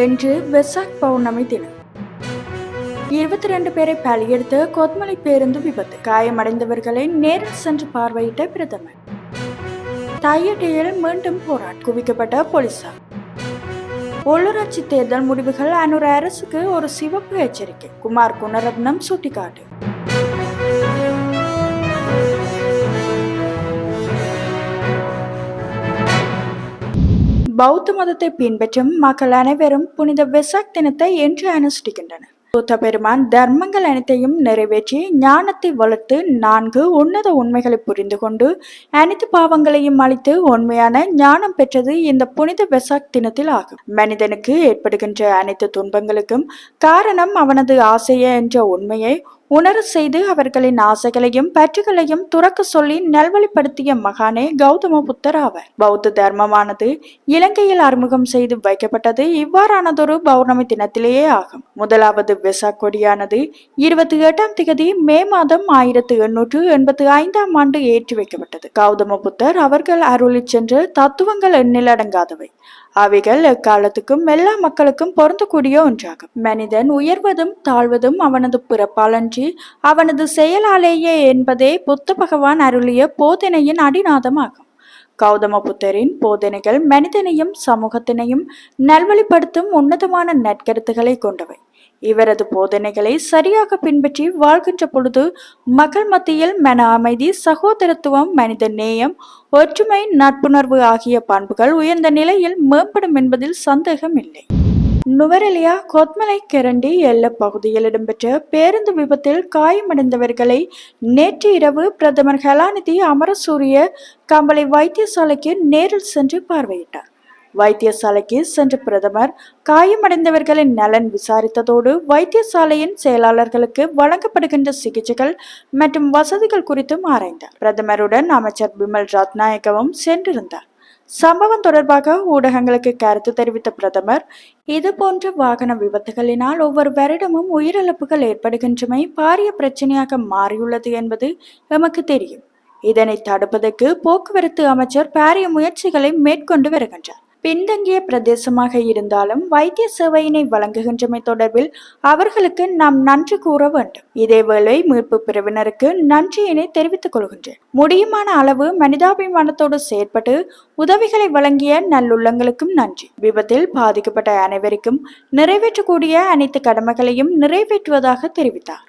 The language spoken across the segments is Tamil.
என்று வெசாக் பௌர்ணமி தினம் 22 பேரை பலியெடுத்த கொத்மலை பேருந்து விபத்து. காயமடைந்தவர்களை நேரில் சென்று பார்வையிட்ட பிரதமர். தையடியில் மீண்டும் போராட்டம். குவிக்கப்பட்ட போலீசார். உள்ளூராட்சி தேர்தல் முடிவுகள் அனுர அரசுக்கு ஒரு சிவப்பு எச்சரிக்கை. குமார் குணரத்னம் சுட்டிக்காட்டு. பௌத்த மதத்தை பின்பற்றும் மக்கள் அனைவரும் புனித வெசாக் தினத்தை இன்று அனுஷ்டிக்கின்றனர். புத்த பெருமான் தர்மங்கள் அனைத்தையும் நிறைவேற்றி ஞானத்தை வளர்த்து 4 உன்னத உண்மைகளை புரிந்து கொண்டு அனைத்து பாவங்களையும் அழித்து உண்மையான ஞானம் பெற்றது இந்த புனித வெசாக் தினத்தில் ஆகும். மனிதனுக்கு ஏற்படுகின்ற அனைத்து துன்பங்களுக்கும் காரணம் அவனது ஆசையே என்ற உண்மையை உணர செய்து அவர்களின் ஆசைகளையும் பற்றுகளையும் துறக்க சொல்லி நல்வழிப்படுத்திய மகானே கௌதம புத்தர் ஆவர். பௌத்த தர்மமானது இலங்கையில் அறிமுகம் செய்து வைக்கப்பட்டது இவ்வாறானதொரு பௌர்ணமி தினத்திலேயே ஆகும். முதலாவது வெசாக் கொடியானது 28ஆம் திகதி மே மாதம் 1885ஆம் ஆண்டு ஏற்றி வைக்கப்பட்டது. கௌதம புத்தர் அவர்கள் அருளி சென்ற தத்துவங்கள் எண்ணிலடங்காதவை. அவைகள் எக்காலத்துக்கும் எல்லா மக்களுக்கும் பொருந்தக்கூடிய ஒன்றாகும். மனிதன் உயர்வதும் தாழ்வதும் அவனது பிறப்பாலன்றி அவனது செயலாலேயே என்பதே புத்த பகவான் அருளிய போதனையின் அடிநாதமாகும். கௌதம புத்தரின் போதனைகள் மனிதனையும் சமூகத்தினையும் நல்வழிப்படுத்தும் உன்னதமான நற்கருத்துக்களை கொண்டவை. இவரது போதனைகளை சரியாக பின்பற்றி வாழ்கின்ற பொழுது மக்கள் மத்தியில் மன அமைதி, சகோதரத்துவம், மனித நேயம், ஒற்றுமை, நட்புணர்வு ஆகிய பண்புகள் உயர்ந்த நிலையில் மேம்படும் என்பதில் சந்தேகம் இல்லை. நுவரெலியா கொத்மலை கரண்டி எல்ல பகுதியில் இடம்பெற்ற பேருந்து விபத்தில் காயமடைந்தவர்களை நேற்று இரவு பிரதமர் கலாநிதி அமரசூரிய கம்பளை வைத்தியசாலைக்கு நேரில் சென்று பார்வையிட்டார். வைத்தியசாலைக்கு சென்ற பிரதமர் காயமடைந்தவர்களின் நலன் விசாரித்ததோடு வைத்தியசாலையின் செயலாளர்களுக்கு வழங்கப்படுகின்ற சிகிச்சைகள் மற்றும் வசதிகள் குறித்தும் ஆராய்ந்தார். பிரதமருடன் அமைச்சர் பிமல் ரத்நாயக்கவும் சென்றிருந்தார். சம்பவம் தொடர்பாக ஊடகங்களுக்கு கருத்து தெரிவித்த பிரதமர், இதுபோன்ற வாகன விபத்துகளினால் ஒவ்வொரு வருடமும் உயிரிழப்புகள் ஏற்படுகின்றமை பாரிய பிரச்சனையாக மாறியுள்ளது என்பது எமக்கு தெரியும். இதனை தடுப்பதற்கு போக்குவரத்து அமைச்சர் பாரிய முயற்சிகளை மேற்கொண்டு வருகின்றார். பின்தங்கிய பிரதேசமாக இருந்தாலும் வைத்திய சேவையினை வழங்குகின்றமை தொடர்பில் அவர்களுக்கு நாம் நன்றி கூற வேண்டும். இதேவேளை மீட்பு பிரிவினருக்கு நன்றியினை தெரிவித்துக் கொள்கின்றேன். முடியுமான அளவு மனிதாபிமானத்தோடு செயற்பட்டு உதவிகளை வழங்கிய நல்லுள்ளங்களுக்கும் நன்றி. விபத்தில் பாதிக்கப்பட்ட அனைவருக்கும் நிறைவேற்றக்கூடிய அனைத்து கடமைகளையும் நிறைவேற்றுவதாக தெரிவித்தார்.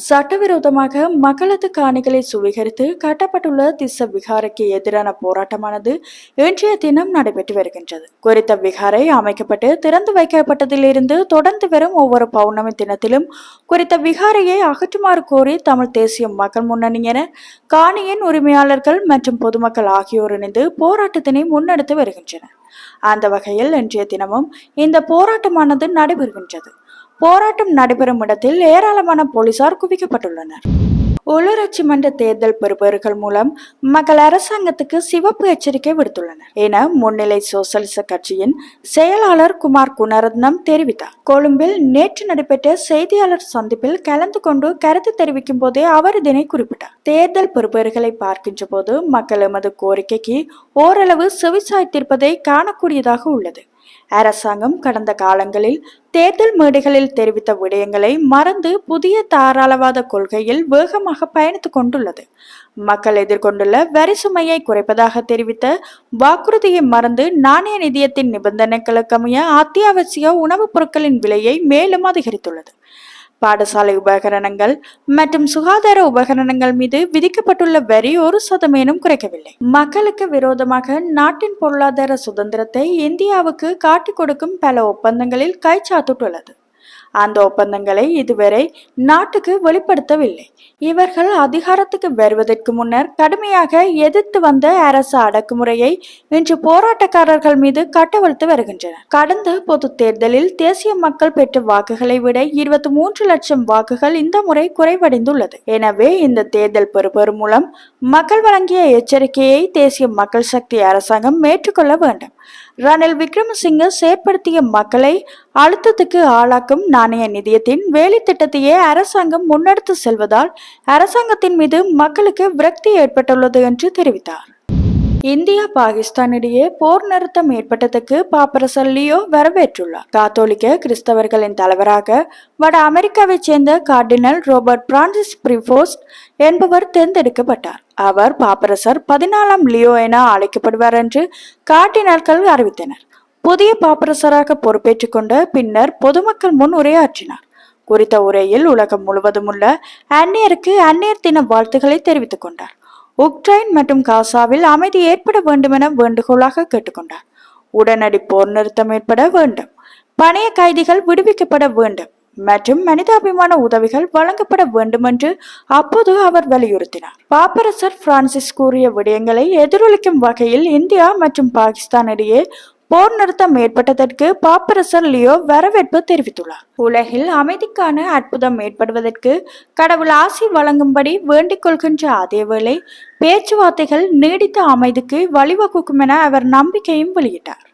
சட்டவிரோதமாக மக்களது காணிகளை சுவீகரித்து கட்டப்பட்டுள்ள திஸ்ஸ விகாரைக்கு எதிரான போராட்டமானது இன்றைய தினம் நடைபெற்று வருகின்றது. குறித்த விகாரை அமைக்கப்பட்டு திறந்து வைக்கப்பட்டதிலிருந்து தொடர்ந்து வரும் ஒவ்வொரு பௌர்ணமி தினத்திலும் குறித்த விகாரையை அகற்றுமாறு கோரி தமிழ் தேசிய மக்கள் முன்னணியினர், காணியின் உரிமையாளர்கள் மற்றும் பொதுமக்கள் ஆகியோர் இணைந்து போராட்டத்தினை முன்னெடுத்து வருகின்றனர். அந்த வகையில் இன்றைய தினமும் இந்த போராட்டமானது நடைபெறுகின்றது. போராட்டம் நடைபெறும் இடத்தில் ஏராளமான போலீசார் குவிக்கப்பட்டுள்ளனர். உள்ளூராட்சி மன்ற தேர்தல் பெறுபவர்கள் மூலம் மக்கள் அரசாங்கத்துக்கு சிவப்பு எச்சரிக்கை விடுத்துள்ளனர் என முன்னிலை சோசலிச கட்சியின் செயலாளர் குமார் குணரத்னம் தெரிவித்தார். கொழும்பில் நேற்று நடைபெற்ற செய்தியாளர் சந்திப்பில் கலந்து கொண்டு கருத்து தெரிவிக்கும் போதே அவர் இதனை குறிப்பிட்டார். தேர்தல் பெறுபவர்களை பார்க்கின்ற போது மக்கள் எமது கோரிக்கைக்கு ஓரளவு செவிசாய்த்திருப்பதை காணக்கூடியதாக உள்ளது. அரசாங்கம் கடந்த காலங்களில் தேர்தல் மேடைகளில் தெரிவித்த விடயங்களை மறந்து புதிய தாராளவாத கொள்கையில் வேகமாக பயணித்துக் கொண்டுள்ளது. மக்கள் எதிர்கொண்டுள்ள வரி சுமையை குறைப்பதாக தெரிவித்த வாக்குறுதியை மறந்து நாணய நிதியத்தின் நிபந்தனைகளுக்கமைய அத்தியாவசிய உணவுப் பொருட்களின் விலையை மேலும் அதிகரித்துள்ளது. பாடசாலை உபகரணங்கள் மற்றும் சுகாதார உபகரணங்கள் மீது விதிக்கப்பட்டுள்ள வரி 1% குறைக்கவில்லை. மக்களுக்கு விரோதமாக நாட்டின் பொருளாதார சுதந்திரத்தை இந்தியாவுக்கு காட்டிக் கொடுக்கும் பல ஒப்பந்தங்களில் கைச்சாத்துள்ளது. அந்த ஒப்பந்தங்களை இதுவரை நாட்டுக்கு வெளிப்படுத்தவில்லை. இவர்கள் அதிகாரத்துக்கு வருவதற்கு முன்னர் கடுமையாக எதிர்த்து வந்த அரசு அடக்குமுறையை இன்று போராட்டக்காரர்கள் மீது கட்டவிழ்த்து வருகின்றனர். கடந்த பொது தேர்தலில் தேசிய மக்கள் பெற்ற வாக்குகளை விட 23 லட்சம் வாக்குகள் இந்த முறை குறைவடைந்துள்ளது. எனவே இந்த தேர்தல் பெறுபவர் மூலம் மக்கள் வழங்கிய எச்சரிக்கையை தேசிய மக்கள் சக்தி அரசாங்கம் ஏற்றுக்கொள்ள வேண்டும். ரணில் விக்ரமசிங்க செயற்படுத்திய மக்களை அழுத்தத்துக்கு ஆளாக்கும் நாணய நிதியத்தின் வேலை திட்டத்தையே அரசாங்கம் முன்னெடுத்து செல்வதால் அரசாங்கத்தின் மீது மக்களுக்கு விரக்தி ஏற்பட்டுள்ளது என்று தெரிவித்தார். இந்தியா பாகிஸ்தான் இடையே போர் நிறுத்தம் ஏற்பட்டதற்கு பாப்பரசர் லியோ வரவேற்றுள்ளார். காத்தோலிக்க கிறிஸ்தவர்களின் தலைவராக வட அமெரிக்காவைச் சேர்ந்த கார்டினல் ரோபர்ட் பிரான்சிஸ் பிரிஃபோஸ்ட் என்பவர் தேர்ந்தெடுக்கப்பட்டார். அவர் பாப்பரசர் 14ஆம் லியோ என அழைக்கப்படுவார் என்று கார்டினல்கள் அறிவித்தனர். புதிய பாப்பரசராக பொறுப்பேற்றுக் கொண்ட பின்னர் பொதுமக்கள் முன் உரையாற்றினார். குறித்த உரையில் உலகம் முழுவதும் உள்ள அந்நியருக்கு அந்நியர் தின வாழ்த்துக்களை தெரிவித்துக் கொண்டார். உக்ரைன் மற்றும் காசாவில் அமைதி ஏற்பட வேண்டும் என வேண்டுகோளாக கேட்டுக்கொண்டார். உடனடி போர் நிறுத்தம் ஏற்பட வேண்டும், பணைய கைதிகள் விடுவிக்கப்பட வேண்டும் மற்றும் மனிதாபிமான உதவிகள் வழங்கப்பட வேண்டும் என்று அப்போது அவர் வலியுறுத்தினார். பாப்பரசர் பிரான்சிஸ் கூறிய விடயங்களை எதிரொலிக்கும் வகையில் இந்தியா மற்றும் பாகிஸ்தான் இடையே போர் நிறுத்தம் ஏற்பட்டதற்கு பாப்பரசர் லியோ வரவேற்பு தெரிவித்துள்ளார். உலகில் அமைதிக்கான அற்புதம் ஏற்படுவதற்கு கடவுள் ஆசி வழங்கும்படி வேண்டிக் கொள்கின்ற அதேவேளை பேச்சுவார்த்தைகள் நீடித்த அமைதிக்கு வழிவகுக்கும் என அவர் நம்பிக்கையும் வெளியிட்டார்.